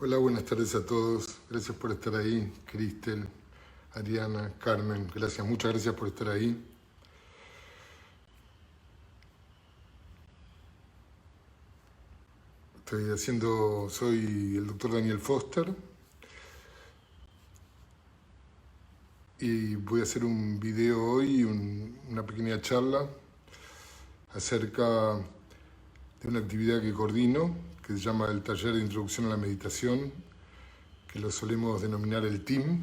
Hola, buenas tardes a todos. Gracias por estar ahí. Cristel, Ariana, Carmen, gracias, muchas gracias por estar ahí. Soy el doctor Daniel Foster y voy a hacer un video hoy, una pequeña charla acerca de una actividad que coordino, que se llama el Taller de Introducción a la Meditación, que lo solemos denominar el TIM.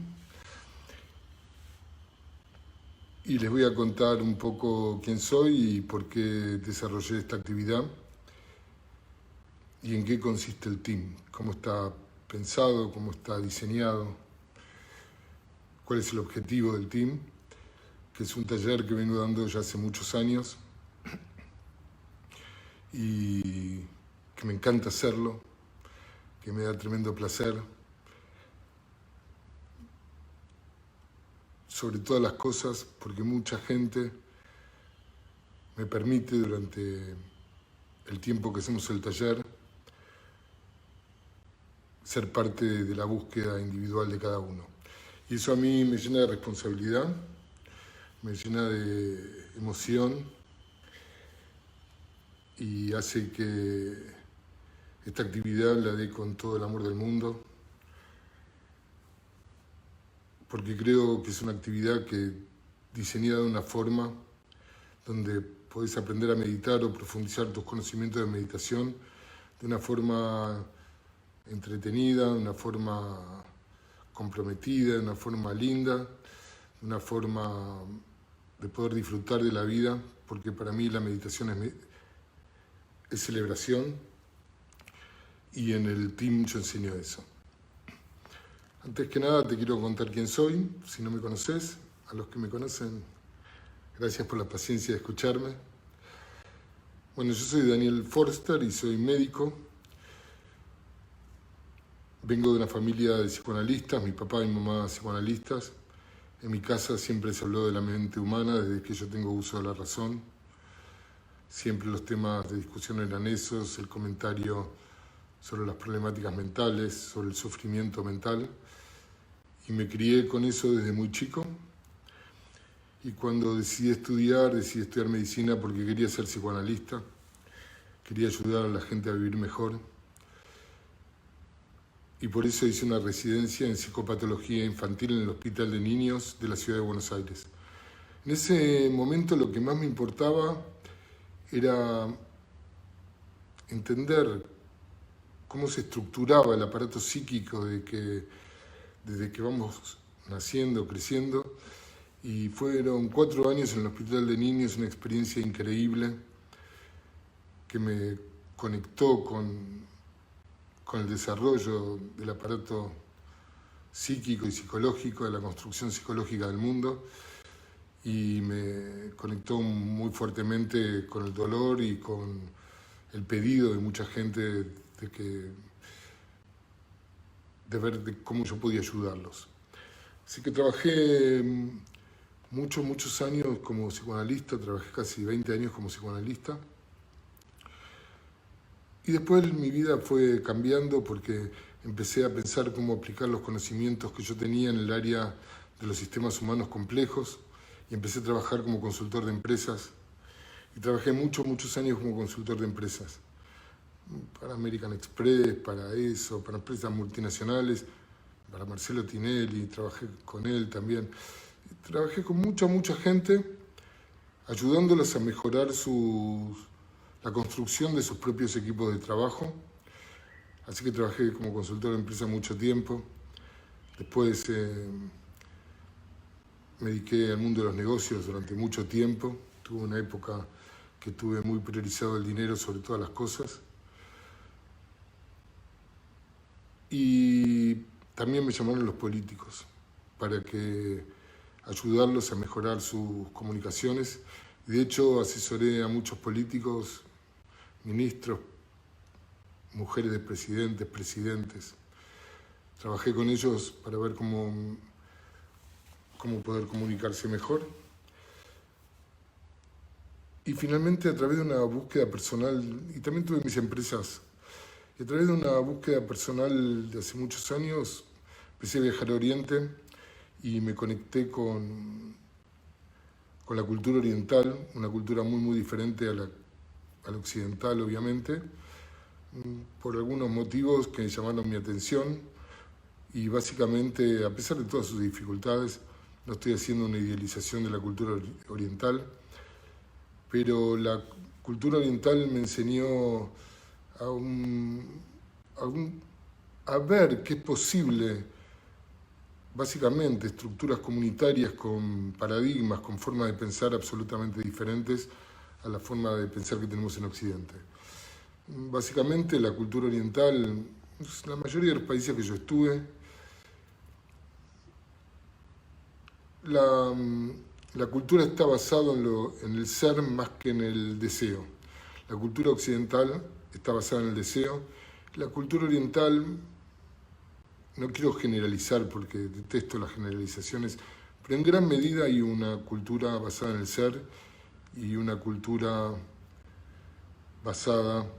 Y les voy a contar un poco quién soy y por qué desarrollé esta actividad y en qué consiste el TIM, cómo está pensado, cómo está diseñado, cuál es el objetivo del TIM, que es un taller que vengo dando ya hace muchos años y que me encanta hacerlo, que me da tremendo placer. Sobre todas las cosas, porque mucha gente me permite durante el tiempo que hacemos el taller ser parte de la búsqueda individual de cada uno. Y eso a mí me llena de responsabilidad, me llena de emoción y hace que esta actividad la dé con todo el amor del mundo, porque creo que es una actividad que diseñada de una forma donde podés aprender a meditar o profundizar tus conocimientos de meditación de una forma entretenida, de una forma comprometida, de una forma linda, de una forma de poder disfrutar de la vida, porque para mí la meditación es celebración y en el TIM yo enseño eso. Antes que nada te quiero contar quién soy, si no me conoces. A los que me conocen, gracias por la paciencia de escucharme. Bueno, yo soy Daniel Forster y soy médico. Vengo de una familia de psicoanalistas, mi papá y mi mamá psicoanalistas. En mi casa siempre se habló de la mente humana desde que yo tengo uso de la razón. Siempre los temas de discusión eran esos, el comentario sobre las problemáticas mentales, sobre el sufrimiento mental. Y me crié con eso desde muy chico. Y cuando decidí estudiar medicina porque quería ser psicoanalista, quería ayudar a la gente a vivir mejor. Y por eso hice una residencia en psicopatología infantil en el Hospital de Niños de la Ciudad de Buenos Aires. En ese momento lo que más me importaba era entender cómo se estructuraba el aparato psíquico desde que vamos naciendo, creciendo. Y fueron 4 años en el Hospital de Niños, una experiencia increíble que me conectó con el desarrollo del aparato psíquico y psicológico, de la construcción psicológica del mundo, y me conectó muy fuertemente con el dolor y con el pedido de mucha gente de ver cómo yo podía ayudarlos. Así que trabajé muchos años como psicoanalista, trabajé casi 20 años como psicoanalista. Y después mi vida fue cambiando porque empecé a pensar cómo aplicar los conocimientos que yo tenía en el área de los sistemas humanos complejos y empecé a trabajar como consultor de empresas. Y trabajé muchos años como consultor de empresas. Para American Express, para ESO, para empresas multinacionales, para Marcelo Tinelli, trabajé con él también. Trabajé con mucha gente, ayudándolos a mejorar la construcción de sus propios equipos de trabajo. Así que trabajé como consultor de empresa mucho tiempo. Después me dediqué al mundo de los negocios durante mucho tiempo. Tuve una época que tuve muy priorizado el dinero sobre todas las cosas. Y también me llamaron los políticos para ayudarlos a mejorar sus comunicaciones. De hecho, asesoré a muchos políticos, ministros, mujeres de presidentes. Trabajé con ellos para ver cómo poder comunicarse mejor. Y finalmente, a través de una búsqueda personal, y también tuve mis empresas Y a través de una búsqueda personal de hace muchos años, empecé a viajar a Oriente y me conecté con la cultura oriental, una cultura muy diferente a la occidental, obviamente, por algunos motivos que llamaron mi atención. Y básicamente, a pesar de todas sus dificultades, no estoy haciendo una idealización de la cultura oriental, pero la cultura oriental me enseñó a ver que es posible, básicamente, estructuras comunitarias con paradigmas, con formas de pensar absolutamente diferentes a la forma de pensar que tenemos en Occidente. Básicamente, la cultura oriental, la mayoría de los países que yo estuve, la cultura está basada en el ser más que en el deseo. La cultura occidental está basada en el deseo. La cultura oriental, no quiero generalizar porque detesto las generalizaciones, pero en gran medida hay una cultura basada en el ser y una cultura basada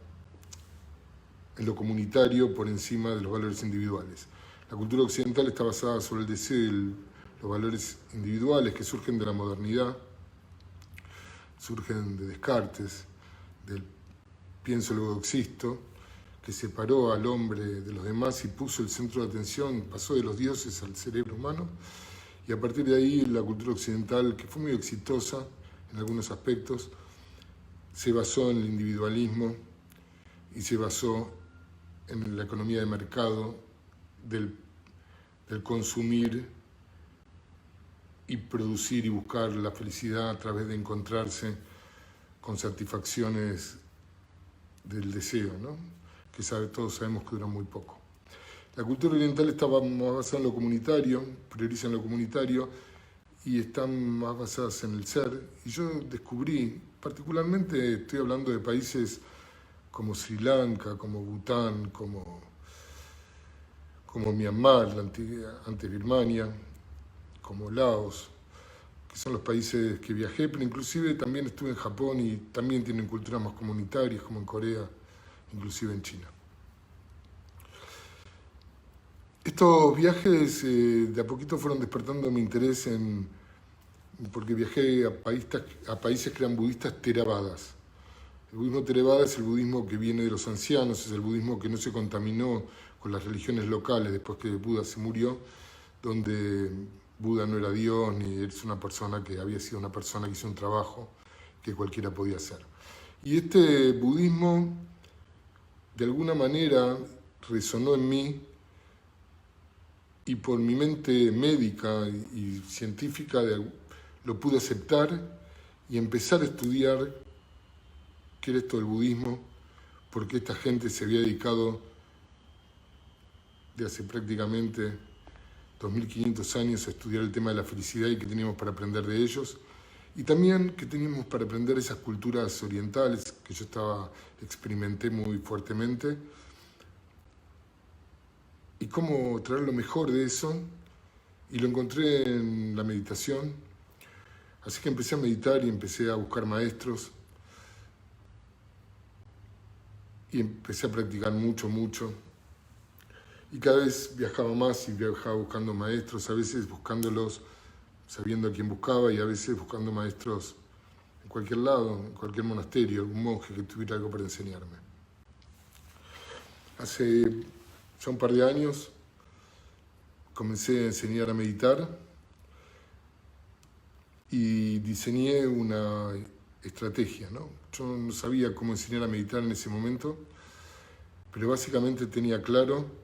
en lo comunitario por encima de los valores individuales. La cultura occidental está basada sobre el deseo y los valores individuales que surgen de la modernidad, surgen de Descartes, del pienso luego existo, que separó al hombre de los demás y puso el centro de atención, pasó de los dioses al cerebro humano, y a partir de ahí la cultura occidental, que fue muy exitosa en algunos aspectos, se basó en el individualismo y se basó en la economía de mercado, del consumir y producir y buscar la felicidad a través de encontrarse con satisfacciones del deseo, ¿no? Que todos sabemos que duran muy poco. La cultura oriental estaba más basada en lo comunitario, prioriza en lo comunitario y están más basadas en el ser. Y yo descubrí, particularmente estoy hablando de países como Sri Lanka, como Bután, como Myanmar, antes Birmania, como Laos, que son los países que viajé, pero inclusive también estuve en Japón y también tienen culturas más comunitarias, como en Corea, inclusive en China. Estos viajes de a poquito fueron despertando mi interés porque viajé a países que eran budistas Theravadas. El budismo Theravada es el budismo que viene de los ancianos, es el budismo que no se contaminó con las religiones locales después que Buda se murió, donde Buda no era Dios, ni es una persona que había sido una persona que hizo un trabajo que cualquiera podía hacer. Y este budismo, de alguna manera, resonó en mí y por mi mente médica y científica lo pude aceptar y empezar a estudiar qué era esto del budismo, porque esta gente se había dedicado de hace prácticamente 2500 años a estudiar el tema de la felicidad y qué teníamos para aprender de ellos, y también qué teníamos para aprender de esas culturas orientales que yo experimenté muy fuertemente, y cómo traer lo mejor de eso, y lo encontré en la meditación. Así que empecé a meditar y empecé a buscar maestros, y empecé a practicar mucho, y cada vez viajaba más y viajaba buscando maestros, a veces buscándolos sabiendo a quién buscaba y a veces buscando maestros en cualquier lado, en cualquier monasterio, algún monje que tuviera algo para enseñarme. Hace ya un par de años comencé a enseñar a meditar y diseñé una estrategia, ¿no? Yo no sabía cómo enseñar a meditar en ese momento, pero básicamente tenía claro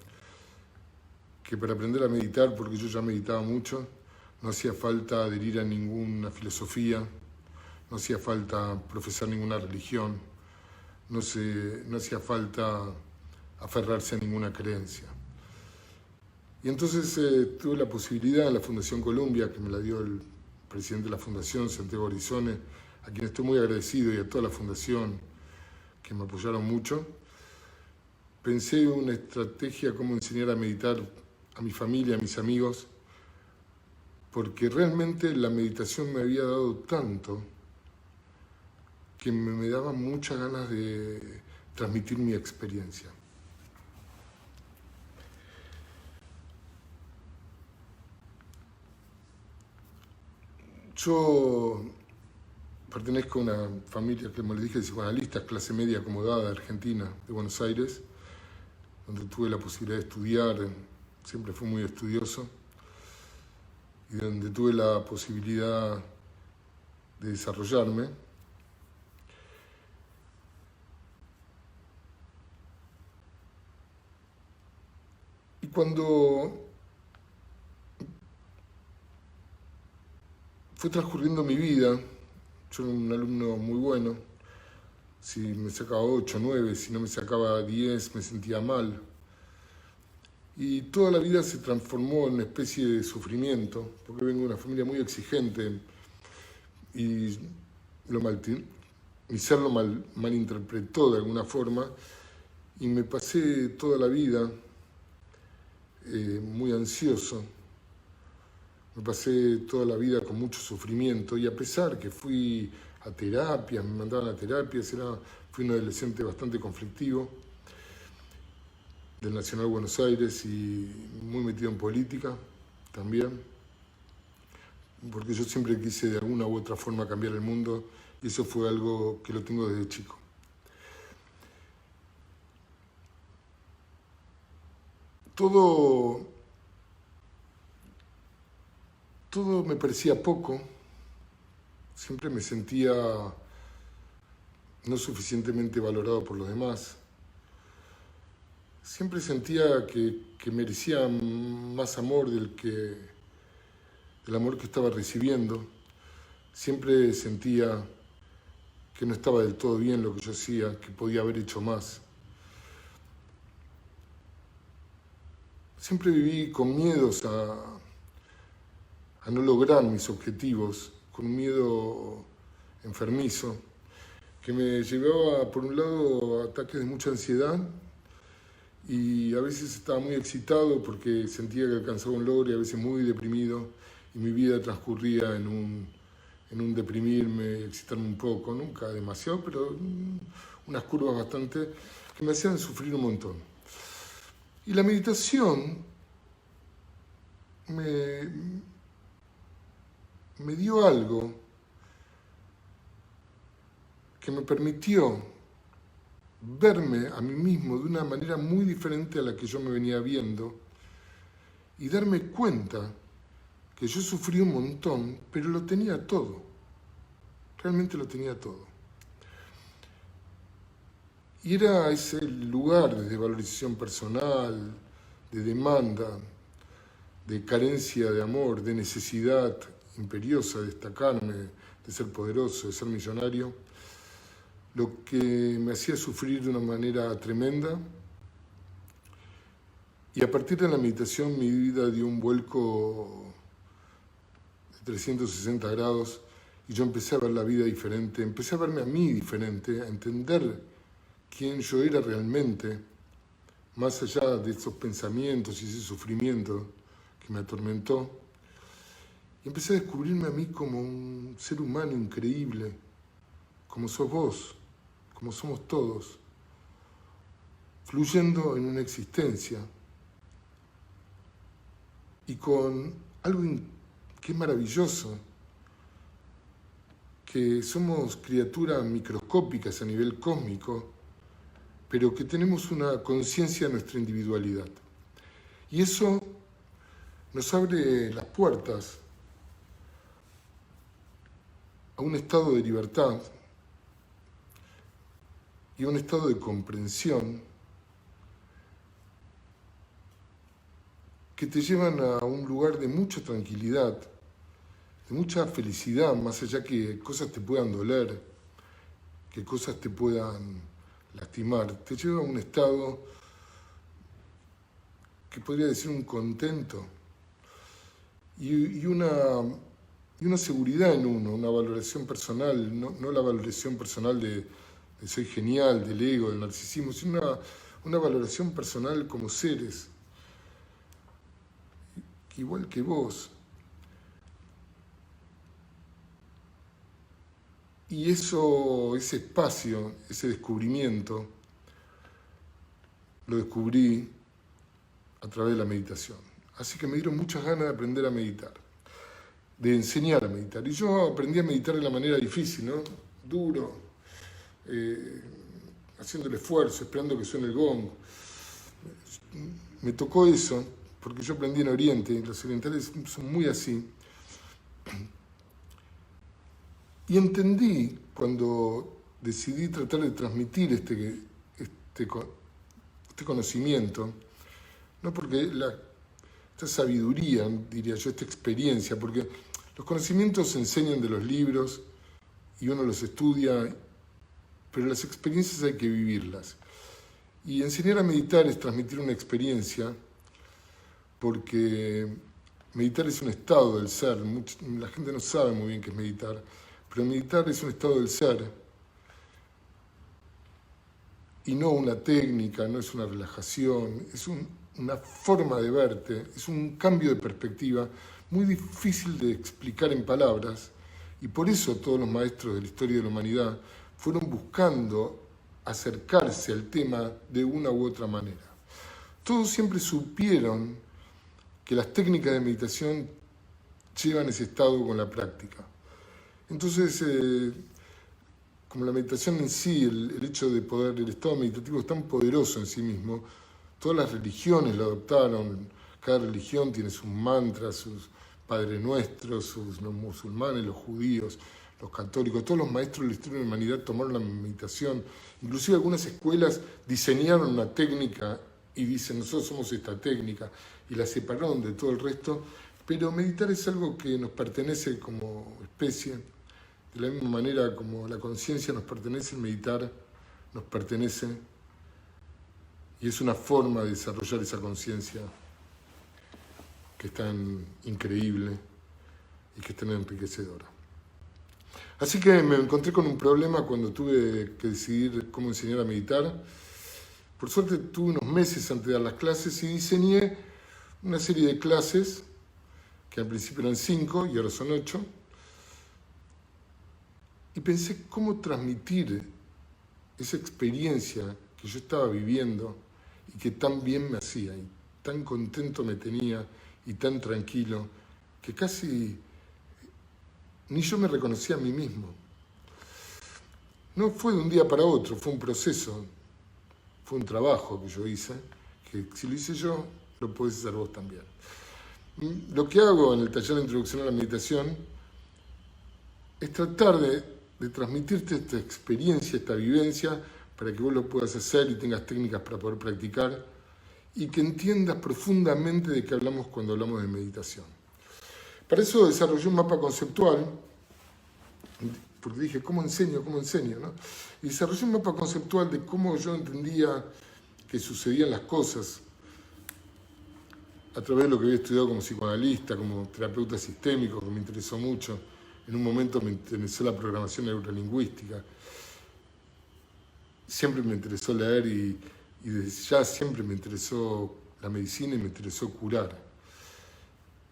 que para aprender a meditar, porque yo ya meditaba mucho, no hacía falta adherir a ninguna filosofía, no hacía falta profesar ninguna religión, no hacía falta aferrarse a ninguna creencia. Y entonces tuve la posibilidad en la Fundación Columbia, que me la dio el presidente de la Fundación, Santiago Arizone, a quien estoy muy agradecido, y a toda la Fundación, que me apoyaron mucho. Pensé en una estrategia cómo enseñar a meditar a mi familia, a mis amigos, porque realmente la meditación me había dado tanto que me daba muchas ganas de transmitir mi experiencia. Yo pertenezco a una familia, como les dije, de psicoanalistas, clase media acomodada de Argentina, de Buenos Aires, donde tuve la posibilidad de estudiar, siempre fui muy estudioso, y donde tuve la posibilidad de desarrollarme. Y cuando fue transcurriendo mi vida, yo era un alumno muy bueno, si me sacaba 8, 9, si no me sacaba 10 me sentía mal. Y toda la vida se transformó en una especie de sufrimiento, porque vengo de una familia muy exigente y mi ser lo malinterpretó de alguna forma y me pasé toda la vida muy ansioso. Me pasé toda la vida con mucho sufrimiento y a pesar que fui a terapias, me mandaban a terapias, fui un adolescente bastante conflictivo del Nacional Buenos Aires y muy metido en política también, porque yo siempre quise de alguna u otra forma cambiar el mundo y eso fue algo que lo tengo desde chico. Todo me parecía poco, siempre me sentía no suficientemente valorado por los demás. Siempre sentía que merecía más amor del amor que estaba recibiendo. Siempre sentía que no estaba del todo bien lo que yo hacía, que podía haber hecho más. Siempre viví con miedos a no lograr mis objetivos, con un miedo enfermizo, que me llevaba, por un lado, a ataques de mucha ansiedad y a veces estaba muy excitado porque sentía que alcanzaba un logro y a veces muy deprimido y mi vida transcurría en un deprimirme, excitarme un poco, nunca demasiado, pero unas curvas bastante que me hacían sufrir un montón. Y la meditación me dio algo que me permitió verme a mí mismo de una manera muy diferente a la que yo me venía viendo y darme cuenta que yo sufrí un montón, pero lo tenía todo, realmente lo tenía todo. Y era ese lugar de valorización personal, de demanda, de carencia de amor, de necesidad imperiosa de destacarme, de ser poderoso, de ser millonario, lo que me hacía sufrir de una manera tremenda. Y a partir de la meditación mi vida dio un vuelco de 360 grados y yo empecé a ver la vida diferente, empecé a verme a mí diferente, a entender quién yo era realmente, más allá de esos pensamientos y ese sufrimiento que me atormentó. Y empecé a descubrirme a mí como un ser humano increíble, como sos vos, como somos todos, fluyendo en una existencia y con algo que es maravilloso, que somos criaturas microscópicas a nivel cósmico, pero que tenemos una conciencia de nuestra individualidad. Y eso nos abre las puertas a un estado de libertad y a un estado de comprensión que te llevan a un lugar de mucha tranquilidad, de mucha felicidad, más allá que cosas te puedan doler, que cosas te puedan lastimar. Te lleva a un estado que podría decir un contento y una seguridad en uno, una valoración personal, no la valoración personal de soy genial, del ego, del narcisismo, sino una valoración personal como seres, igual que vos. Y ese espacio, ese descubrimiento, lo descubrí a través de la meditación. Así que me dieron muchas ganas de aprender a meditar. de enseñar a meditar. Y yo aprendí a meditar de la manera difícil, ¿no? Duro, haciendo el esfuerzo, esperando que suene el gong. Me tocó eso, porque yo aprendí en Oriente, y los orientales son muy así. Y entendí, cuando decidí tratar de transmitir este conocimiento, no porque esta sabiduría, diría yo, esta experiencia, porque los conocimientos se enseñan de los libros y uno los estudia, pero las experiencias hay que vivirlas. Y enseñar a meditar es transmitir una experiencia, porque meditar es un estado del ser. La gente no sabe muy bien qué es meditar, pero meditar es un estado del ser y no una técnica, no es una relajación, es una forma de verte, es un cambio de perspectiva muy difícil de explicar en palabras, y por eso todos los maestros de la historia de la humanidad fueron buscando acercarse al tema de una u otra manera. Todos siempre supieron que las técnicas de meditación llevan ese estado con la práctica. Entonces, como la meditación en sí, el hecho de poder, el estado meditativo es tan poderoso en sí mismo, todas las religiones lo adoptaron, cada religión tiene sus mantras, sus padres nuestros, los musulmanes, los judíos, los católicos, todos los maestros de la historia de la humanidad tomaron la meditación, inclusive algunas escuelas diseñaron una técnica y dicen, nosotros somos esta técnica, y la separaron de todo el resto, pero meditar es algo que nos pertenece como especie, de la misma manera como la conciencia nos pertenece, el meditar nos pertenece, y es una forma de desarrollar esa conciencia que es tan increíble y que es tan enriquecedora. Así que me encontré con un problema cuando tuve que decidir cómo enseñar a meditar. Por suerte tuve unos meses antes de dar las clases y diseñé una serie de clases, que al principio eran 5 y ahora son 8, y pensé cómo transmitir esa experiencia que yo estaba viviendo y que tan bien me hacía, y tan contento me tenía, y tan tranquilo, que casi ni yo me reconocía a mí mismo. No fue de un día para otro, fue un proceso, fue un trabajo que yo hice, que si lo hice yo, lo podés hacer vos también. Lo que hago en el taller de introducción a la meditación es tratar de transmitirte esta experiencia, esta vivencia, para que vos lo puedas hacer y tengas técnicas para poder practicar y que entiendas profundamente de qué hablamos cuando hablamos de meditación. Para eso desarrollé un mapa conceptual, porque dije, ¿cómo enseño? ¿No? Y desarrollé un mapa conceptual de cómo yo entendía que sucedían las cosas a través de lo que había estudiado como psicoanalista, como terapeuta sistémico, que me interesó mucho. En un momento me interesó la programación neurolingüística. Siempre me interesó leer y desde ya siempre me interesó la medicina y me interesó curar.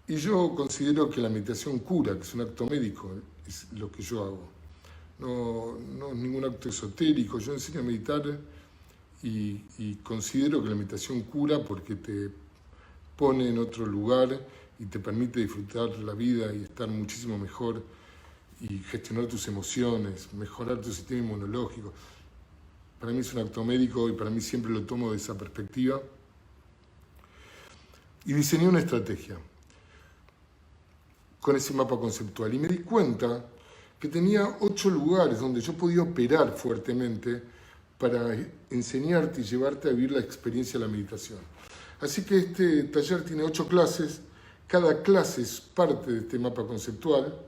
Y yo considero que la meditación cura, que es un acto médico, es lo que yo hago. No es ningún acto esotérico. Yo enseño a meditar y considero que la meditación cura porque te pone en otro lugar y te permite disfrutar la vida y estar muchísimo mejor y gestionar tus emociones, mejorar tu sistema inmunológico. Para mí es un acto médico y para mí siempre lo tomo de esa perspectiva. Y diseñé una estrategia con ese mapa conceptual y me di cuenta que tenía 8 lugares donde yo podía operar fuertemente para enseñarte y llevarte a vivir la experiencia de la meditación. Así que este taller tiene 8 clases, cada clase es parte de este mapa conceptual,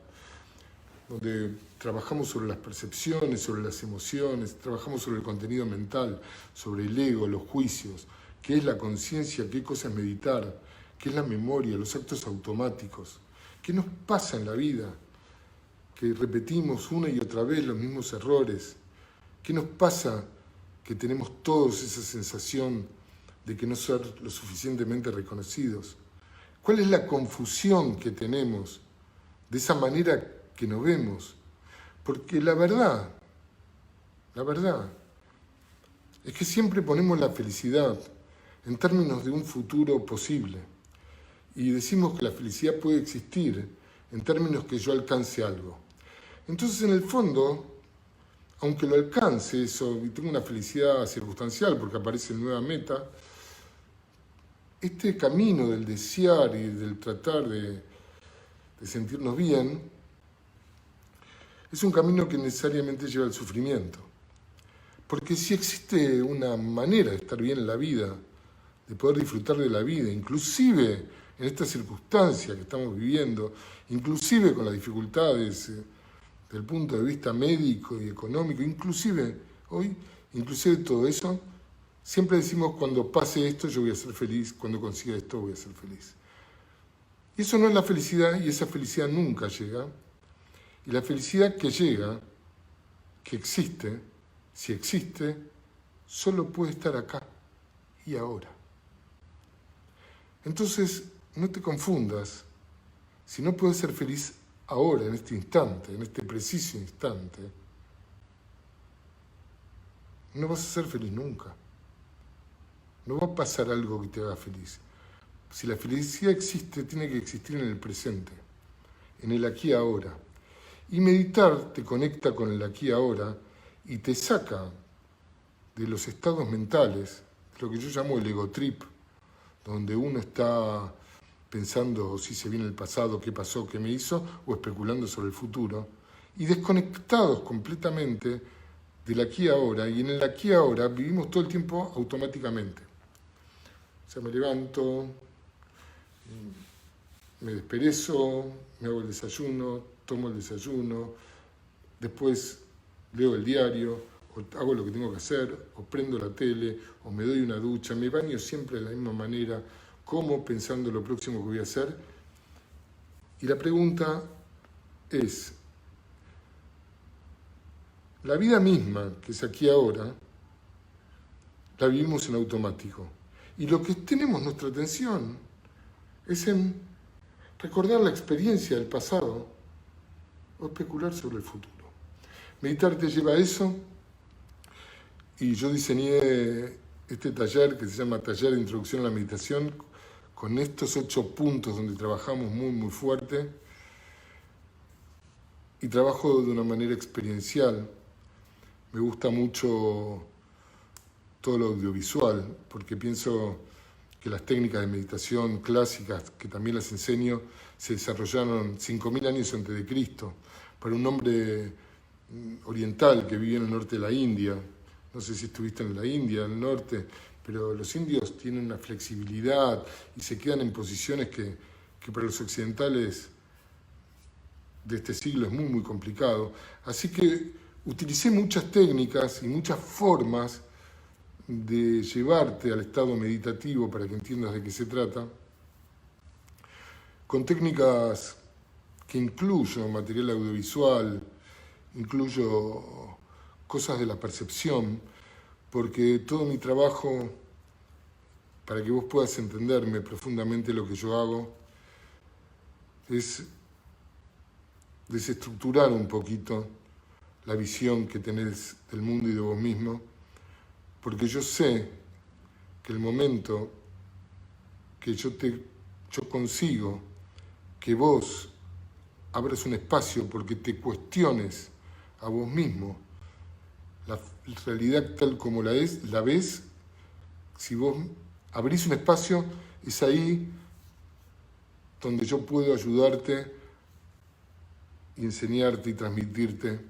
donde trabajamos sobre las percepciones, sobre las emociones, trabajamos sobre el contenido mental, sobre el ego, los juicios, qué es la conciencia, qué cosa es meditar, qué es la memoria, los actos automáticos, qué nos pasa en la vida, que repetimos una y otra vez los mismos errores, qué nos pasa que tenemos todos esa sensación de que no ser lo suficientemente reconocidos, cuál es la confusión que tenemos de esa manera que nos vemos, porque la verdad es que siempre ponemos la felicidad en términos de un futuro posible y decimos que la felicidad puede existir en términos que yo alcance algo. Entonces, en el fondo, aunque lo alcance eso y tengo una felicidad circunstancial porque aparece nueva meta, este camino del desear y del tratar de sentirnos bien es un camino que necesariamente lleva al sufrimiento. Porque si existe una manera de estar bien en la vida, de poder disfrutar de la vida, inclusive en esta circunstancia que estamos viviendo, inclusive con las dificultades desde el punto de vista médico y económico, inclusive hoy, inclusive todo eso, siempre decimos cuando pase esto yo voy a ser feliz, cuando consiga esto voy a ser feliz. Y eso no es la felicidad y esa felicidad nunca llega. Y la felicidad que llega, que existe, si existe, solo puede estar acá y ahora. Entonces, no te confundas. Si no puedes ser feliz ahora, en este instante, en este preciso instante, no vas a ser feliz nunca. No va a pasar algo que te haga feliz. Si la felicidad existe, tiene que existir en el presente, en el aquí y ahora. Y meditar te conecta con el aquí y ahora y te saca de los estados mentales, de lo que yo llamo el ego trip, donde uno está pensando si se viene el pasado, qué pasó, qué me hizo, o especulando sobre el futuro, y desconectados completamente del aquí y ahora, y en el aquí y ahora vivimos todo el tiempo automáticamente. O sea, me levanto, me desperezo, me hago el desayuno, tomo el desayuno, después leo el diario, o hago lo que tengo que hacer, o prendo la tele, o me doy una ducha, me baño siempre de la misma manera, como pensando lo próximo que voy a hacer. Y la pregunta es, la vida misma, que es aquí ahora, la vivimos en automático. Y lo que tenemos nuestra atención es en recordar la experiencia del pasado o especular sobre el futuro. Meditar te lleva a eso y yo diseñé este taller que se llama Taller de Introducción a la Meditación con estos 8 puntos donde trabajamos muy fuerte y trabajo de una manera experiencial. Me gusta mucho todo lo audiovisual porque pienso que las técnicas de meditación clásicas, que también las enseño, se desarrollaron 5.000 años antes de Cristo, para un hombre oriental que vivía en el norte de la India. No sé si estuviste en la India, en el norte, pero los indios tienen una flexibilidad y se quedan en posiciones que para los occidentales de este siglo es muy complicado. Así que utilicé muchas técnicas y muchas formas de llevarte al estado meditativo para que entiendas de qué se trata, con técnicas que incluyo material audiovisual, incluyo cosas de la percepción, porque todo mi trabajo, para que vos puedas entenderme profundamente lo que yo hago, es desestructurar un poquito la visión que tenés del mundo y de vos mismo, porque yo sé que el momento que yo consigo que vos abras un espacio porque te cuestiones a vos mismo la realidad tal como la ves, si vos abrís un espacio, es ahí donde yo puedo ayudarte y enseñarte y transmitirte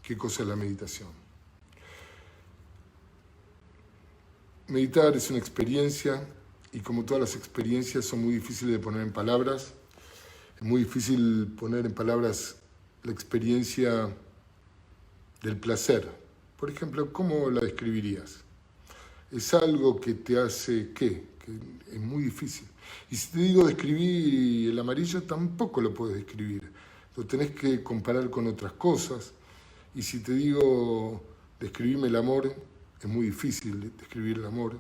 qué cosa es la meditación. Meditar es una experiencia y como todas las experiencias son muy difíciles de poner en palabras. Es muy difícil poner en palabras la experiencia del placer. Por ejemplo, ¿cómo la describirías? Es algo que te hace ¿qué? Que es muy difícil. Y si te digo describir el amarillo, tampoco lo puedes describir. Lo tenés que comparar con otras cosas. Y si te digo describirme el amor, es muy difícil describir el amor.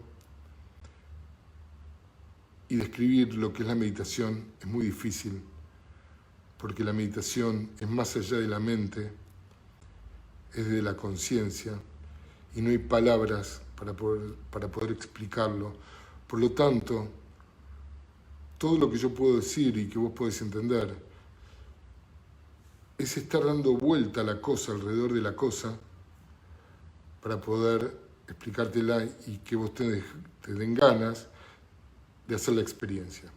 Y describir lo que es la meditación es muy difícil, porque la meditación es más allá de la mente, es de la conciencia, y no hay palabras para poder explicarlo. Por lo tanto, todo lo que yo puedo decir y que vos podés entender es estar dando vuelta a la cosa, alrededor de la cosa, para poder explicártela y que vos te den ganas de hacer la experiencia.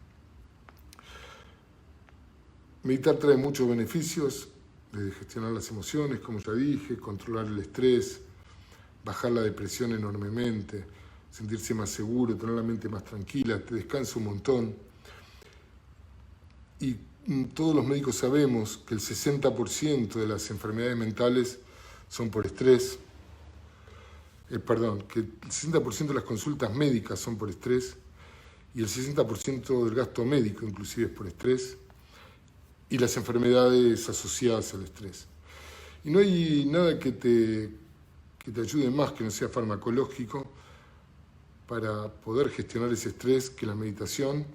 Meditar trae muchos beneficios, de gestionar las emociones, como ya dije, controlar el estrés, bajar la depresión enormemente, sentirse más seguro, tener la mente más tranquila, te descansa un montón. Y todos los médicos sabemos que el 60% de las enfermedades mentales son por estrés. Que el 60% de las consultas médicas son por estrés y el 60% del gasto médico inclusive es por estrés y las enfermedades asociadas al estrés. Y no hay nada que te ayude más que no sea farmacológico para poder gestionar ese estrés que la meditación,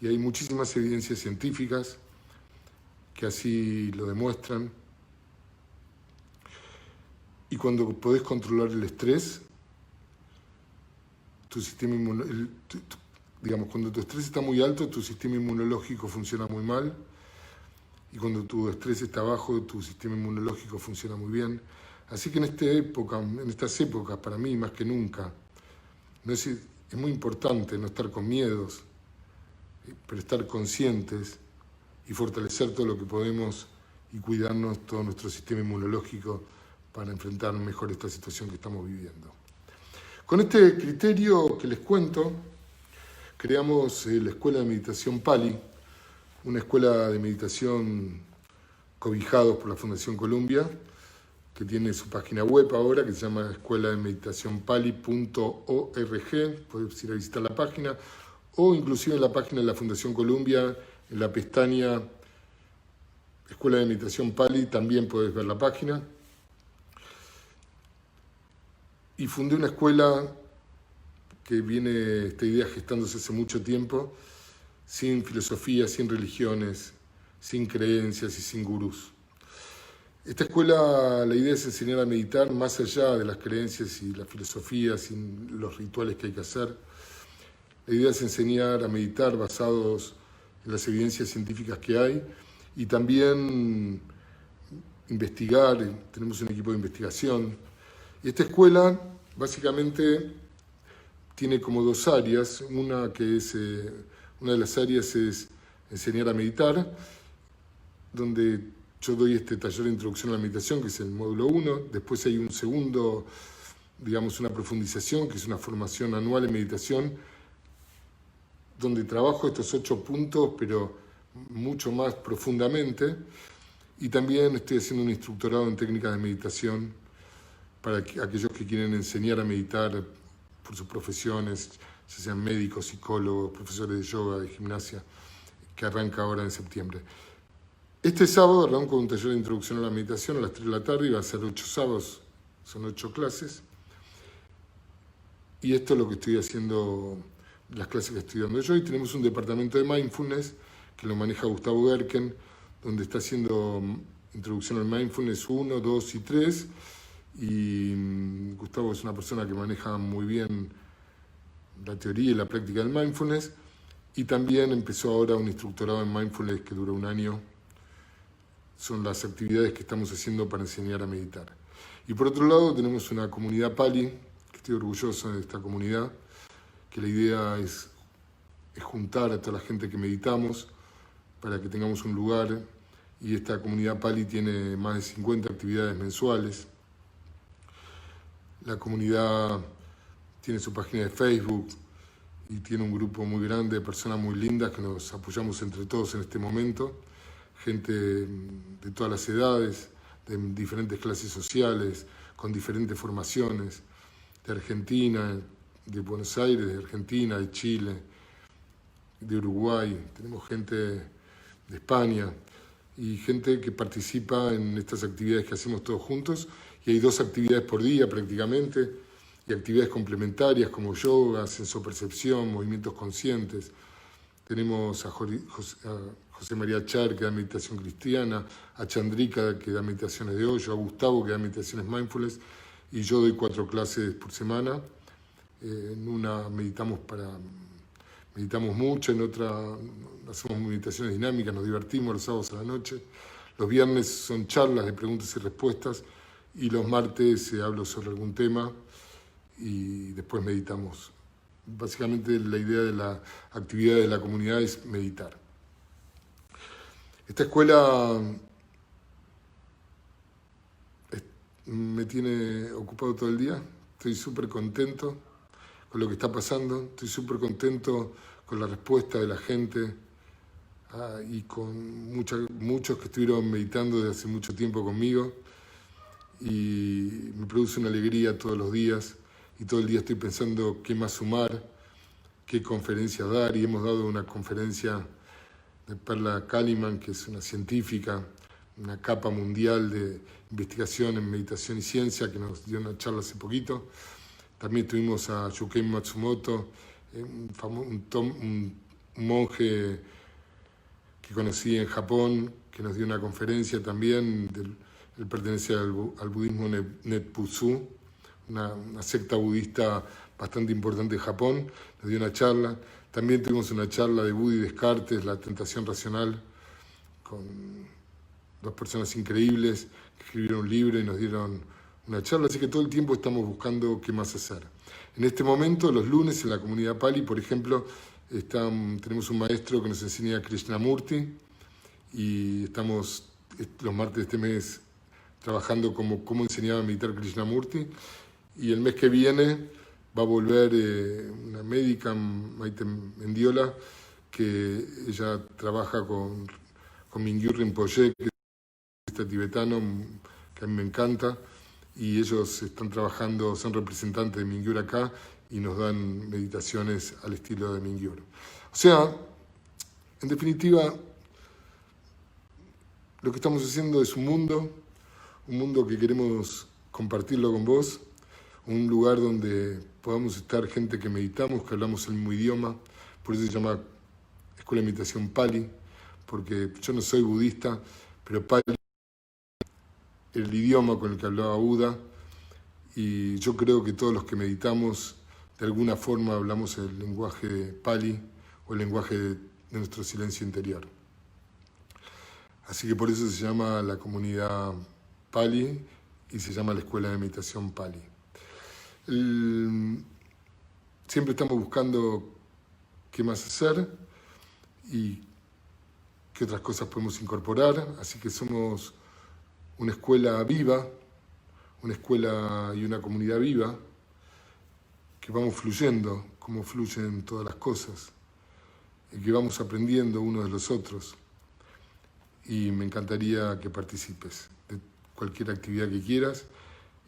y hay muchísimas evidencias científicas que así lo demuestran. Y cuando podés controlar el estrés, tu sistema cuando tu estrés está muy alto, tu sistema inmunológico funciona muy mal, y cuando tu estrés está bajo, tu sistema inmunológico funciona muy bien. Así que en estas épocas, para mí más que nunca, es muy importante no estar con miedos, pero estar conscientes y fortalecer todo lo que podemos y cuidarnos todo nuestro sistema inmunológico para enfrentar mejor esta situación que estamos viviendo. Con este criterio que les cuento, creamos la Escuela de Meditación Pali, una escuela de meditación cobijados por la Fundación Columbia, que tiene su página web ahora, que se llama escuelademeditacionpali.org. Puedes ir a visitar la página, o inclusive en la página de la Fundación Columbia, en la pestaña Escuela de Meditación Pali, también puedes ver la página. Y fundé una escuela que viene esta idea gestándose hace mucho tiempo, sin filosofía, sin religiones, sin creencias y sin gurús. Esta escuela, la idea es enseñar a meditar más allá de las creencias y las filosofías y los rituales que hay que hacer. La idea es enseñar a meditar basados en las evidencias científicas que hay y también investigar. Tenemos un equipo de investigación. Y esta escuela básicamente tiene como dos áreas. Una de las áreas es enseñar a meditar, donde yo doy este taller de introducción a la meditación, que es el módulo 1. Después hay un segundo, una profundización, que es una formación anual en meditación, donde trabajo estos 8 puntos, pero mucho más profundamente. Y también estoy haciendo un instructorado en técnicas de meditación para aquellos que quieren enseñar a meditar por sus profesiones, ya sean médicos, psicólogos, profesores de yoga, de gimnasia, que arranca ahora en septiembre. Este sábado arranco un taller de introducción a la meditación a las 3 de la tarde, y va a ser 8 sábados, son 8 clases. Y esto es lo que estoy haciendo, las clases que estoy dando yo. Y tenemos un departamento de mindfulness que lo maneja Gustavo Gerken, donde está haciendo introducción al mindfulness 1, 2 y 3. Y Gustavo es una persona que maneja muy bien la teoría y la práctica del mindfulness. Y también empezó ahora un instructorado en mindfulness que dura 1 año. Son las actividades que estamos haciendo para enseñar a meditar. Y por otro lado tenemos una comunidad Pali, que estoy orgulloso de esta comunidad, que la idea es juntar a toda la gente que meditamos para que tengamos un lugar. Y esta comunidad Pali tiene más de 50 actividades mensuales. La comunidad tiene su página de Facebook y tiene un grupo muy grande de personas muy lindas que nos apoyamos entre todos en este momento. Gente de todas las edades, de diferentes clases sociales, con diferentes formaciones, de Argentina, de Buenos Aires, de Argentina, de Chile, de Uruguay. Tenemos gente de España y gente que participa en estas actividades que hacemos todos juntos. Y hay 2 actividades por día prácticamente, y actividades complementarias como yoga, sensopercepción, movimientos conscientes. Tenemos a José María Char, que da meditación cristiana, a Chandrika, que da meditaciones de hoyo, a Gustavo, que da meditaciones mindfulness, y yo doy 4 clases por semana. En una meditamos mucho, en otra hacemos meditaciones dinámicas, nos divertimos los sábados a la noche. Los viernes son charlas de preguntas y respuestas y los martes hablo sobre algún tema y después meditamos. Básicamente la idea de la actividad de la comunidad es meditar. Esta escuela me tiene ocupado todo el día. Estoy súper contento con lo que está pasando. Estoy súper contento con la respuesta de la gente y con muchos que estuvieron meditando desde hace mucho tiempo conmigo. Y me produce una alegría todos los días. Y todo el día estoy pensando qué más sumar, qué conferencias dar. Y hemos dado una conferencia de Perla Kaliman, que es una científica, una capa mundial de investigación en meditación y ciencia, que nos dio una charla hace poquito. También tuvimos a Yukei Matsumoto, un monje que conocí en Japón, que nos dio una conferencia también. Él pertenece al budismo Netputsu, una secta budista bastante importante en Japón. Nos dio una charla. También tuvimos una charla de Buda y Descartes, La tentación racional, con dos personas increíbles que escribieron un libro y nos dieron una charla. Así que todo el tiempo estamos buscando qué más hacer. En este momento, los lunes en la comunidad Pali, por ejemplo, tenemos un maestro que nos enseña Krishnamurti y estamos los martes de este mes trabajando cómo enseñaba a meditar Krishnamurti. Y el mes que viene va a volver una médica, Maite Mendiola, que ella trabaja con Mingyur Rinpoche, que es tibetano, que a mí me encanta, y ellos están trabajando, son representantes de Mingyur acá y nos dan meditaciones al estilo de Mingyur. O sea, en definitiva, lo que estamos haciendo es un mundo que queremos compartirlo con vos, un lugar donde podamos estar gente que meditamos, que hablamos el mismo idioma. Por eso se llama Escuela de Meditación Pali, porque yo no soy budista, pero Pali es el idioma con el que hablaba Buda, y yo creo que todos los que meditamos de alguna forma hablamos el lenguaje Pali o el lenguaje de nuestro silencio interior. Así que por eso se llama la comunidad Pali y se llama la Escuela de Meditación Pali. Siempre estamos buscando qué más hacer y qué otras cosas podemos incorporar, así que somos una escuela viva, una escuela y una comunidad viva, que vamos fluyendo como fluyen todas las cosas, y que vamos aprendiendo unos de los otros. Y me encantaría que participes de cualquier actividad que quieras.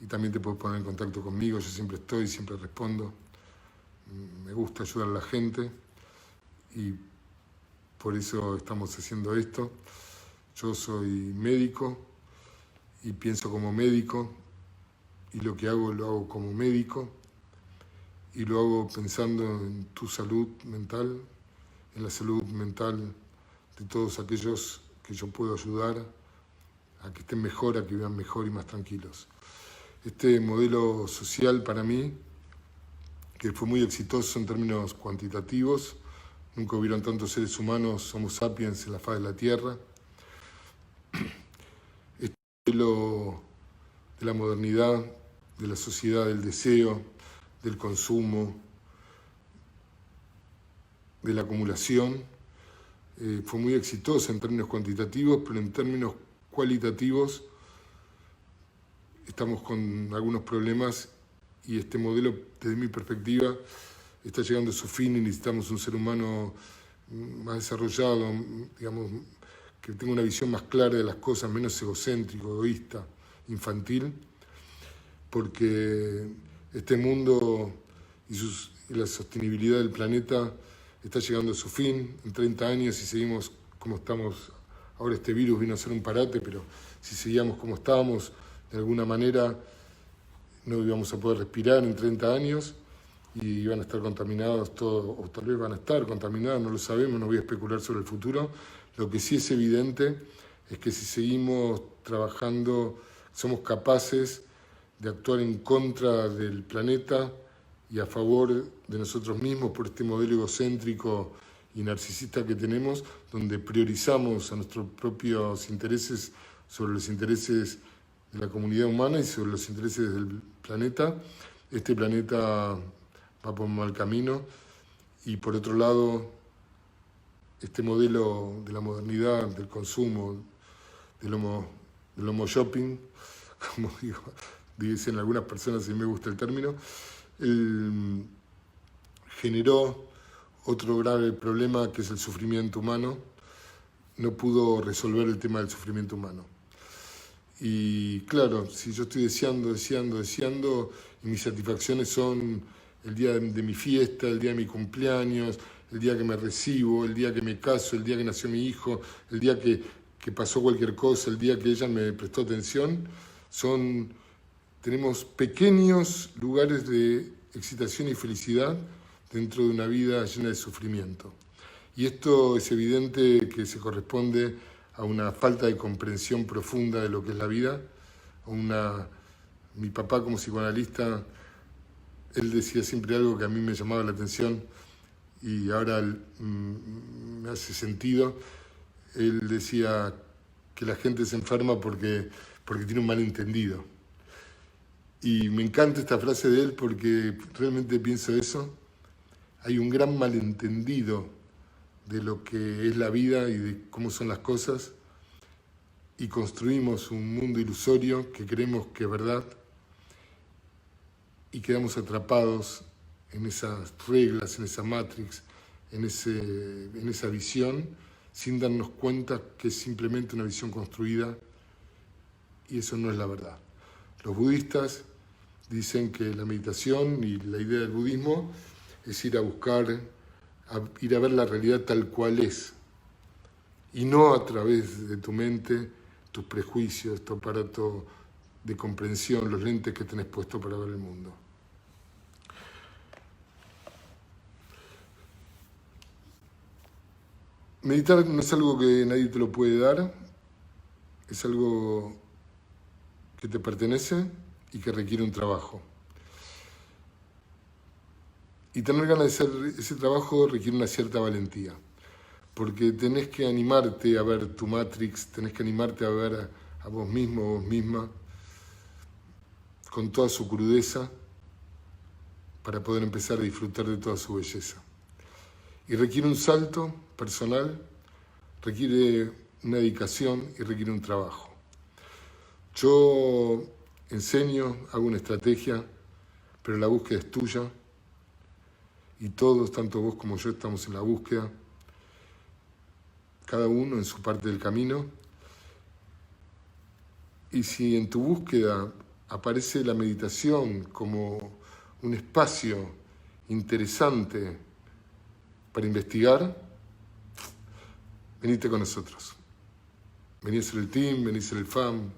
Y también te puedes poner en contacto conmigo, yo siempre estoy, siempre respondo. Me gusta ayudar a la gente y por eso estamos haciendo esto. Yo soy médico y pienso como médico y lo que hago lo hago como médico y lo hago pensando en tu salud mental, en la salud mental de todos aquellos que yo puedo ayudar a que estén mejor, a que vivan mejor y más tranquilos. Este modelo social para mí, que fue muy exitoso en términos cuantitativos, nunca hubieron tantos seres humanos, Homo sapiens, en la faz de la Tierra. Este modelo de la modernidad, de la sociedad del deseo, del consumo, de la acumulación, fue muy exitoso en términos cuantitativos, pero en términos cualitativos estamos con algunos problemas y este modelo, desde mi perspectiva, está llegando a su fin y necesitamos un ser humano más desarrollado, digamos, que tenga una visión más clara de las cosas, menos egocéntrico, egoísta, infantil, porque este mundo y la sostenibilidad del planeta está llegando a su fin. En 30 años, si seguimos como estamos, ahora este virus vino a ser un parate, pero si seguíamos como estábamos, de alguna manera no íbamos a poder respirar en 30 años y iban a estar contaminados todos, o tal vez van a estar contaminados, no lo sabemos, no voy a especular sobre el futuro. Lo que sí es evidente es que si seguimos trabajando, somos capaces de actuar en contra del planeta y a favor de nosotros mismos por este modelo egocéntrico, y narcisista que tenemos, donde priorizamos a nuestros propios intereses sobre los intereses de la comunidad humana y sobre los intereses del planeta. Este planeta va por un mal camino y por otro lado, este modelo de la modernidad, del consumo, del homo shopping, como dicen algunas personas, y me gusta el término, generó otro grave problema que es el sufrimiento humano. No pudo resolver el tema del sufrimiento humano. Y claro, si yo estoy deseando, y mis satisfacciones son el día de mi fiesta, el día de mi cumpleaños, el día que me recibo, el día que me caso, el día que nació mi hijo, el día que pasó cualquier cosa, el día que ella me prestó atención, tenemos pequeños lugares de excitación y felicidad dentro de una vida llena de sufrimiento. Y esto es evidente que se corresponde a una falta de comprensión profunda de lo que es la vida. Mi papá como psicoanalista, él decía siempre algo que a mí me llamaba la atención y ahora me hace sentido. Él decía que la gente se enferma porque tiene un malentendido. Y me encanta esta frase de él porque realmente pienso eso. Hay un gran malentendido de lo que es la vida y de cómo son las cosas, y construimos un mundo ilusorio que creemos que es verdad y quedamos atrapados en esas reglas, en esa matrix, en esa visión, sin darnos cuenta que es simplemente una visión construida, y eso no es la verdad. Los budistas dicen que la meditación y la idea del budismo es ir a ver la realidad tal cual es, y no a través de tu mente, tus prejuicios, tu aparato de comprensión, los lentes que tenés puesto para ver el mundo. Meditar no es algo que nadie te lo puede dar, es algo que te pertenece y que requiere un trabajo. Y tener ganas de hacer ese trabajo requiere una cierta valentía, porque tenés que animarte a ver tu Matrix, tenés que animarte a ver a vos mismo, a vos misma, con toda su crudeza, para poder empezar a disfrutar de toda su belleza. Y requiere un salto personal, requiere una dedicación y requiere un trabajo. Yo enseño, hago una estrategia, pero la búsqueda es tuya, y todos, tanto vos como yo, estamos en la búsqueda, cada uno en su parte del camino. Y si en tu búsqueda aparece la meditación como un espacio interesante para investigar, venite con nosotros. Vení a hacer el team, vení a hacer el FAM,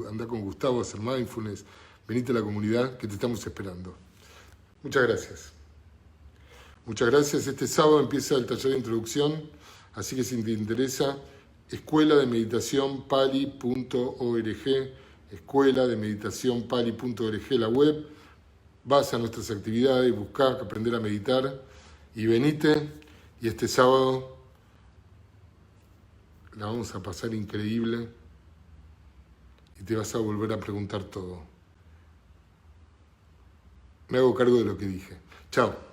andá con Gustavo a hacer mindfulness, venite a la comunidad que te estamos esperando. Muchas gracias. Muchas gracias. Este sábado empieza el taller de introducción, así que si te interesa, escuela de meditación pali.org, escuela de meditación pali.org, la web, vas a nuestras actividades, buscá aprender a meditar y venite, y este sábado la vamos a pasar increíble y te vas a volver a preguntar todo. Me hago cargo de lo que dije. Chao.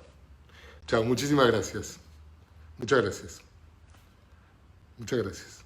Chao, muchísimas gracias. Muchas gracias. Muchas gracias.